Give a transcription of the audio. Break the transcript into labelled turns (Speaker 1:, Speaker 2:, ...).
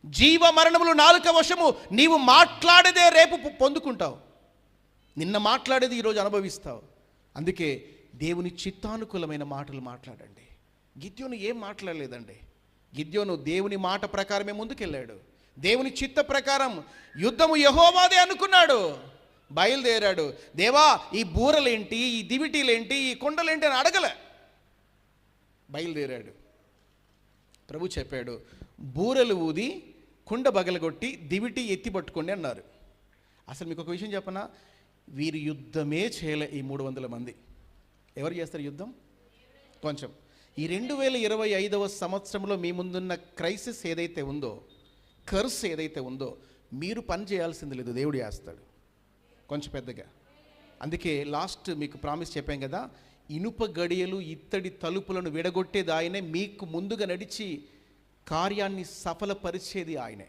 Speaker 1: జీవ మరణములు నాలుక వశము. నీవు మాట్లాడేదే రేపు పొందుకుంటావు. నిన్న మాట్లాడేది ఈరోజు అనుభవిస్తావు. అందుకే దేవుని చిత్తానుకూలమైన మాటలు మాట్లాడండి. గిద్యోను ఏం మాట్లాడలేదండి. గిద్యోను దేవుని మాట ప్రకారమే ముందుకెళ్ళాడు. దేవుని చిత్త ప్రకారం యుద్ధము యెహోవాదే అనుకున్నాడు. బయలుదేరాడు. దేవా, ఈ బూరలేంటి, ఈ దివిటీలేంటి, ఈ కొండలేంటి అని అడగలే. బయలుదేరాడు. ప్రభు చెప్పాడు, బూరలు ఊది కుండ బగలగొట్టి దివిటి ఎత్తి పట్టుకోండి అన్నారు. అసలు మీకు ఒక విషయం చెప్పనా, వీరు యుద్ధమే చేయలే. ఈ 300 మంది ఎవరు చేస్తారు యుద్ధం? కొంచెం ఈ 2025వ సంవత్సరంలో మీ ముందున్న క్రైసిస్ ఏదైతే ఉందో, కర్స్ ఏదైతే ఉందో, మీరు పని చేయాల్సింది లేదు, దేవుడు చేస్తాడు కొంచెం పెద్దగా. అందుకే లాస్ట్ మీకు ప్రామిస్ చెప్పాం కదా, ఇనుప గడియలు ఇత్తడి తలుపులను విడగొట్టేది ఆయనే, మీకు ముందుగా నడిచి కార్యాన్ని సఫలపరిచేది ఆయనే.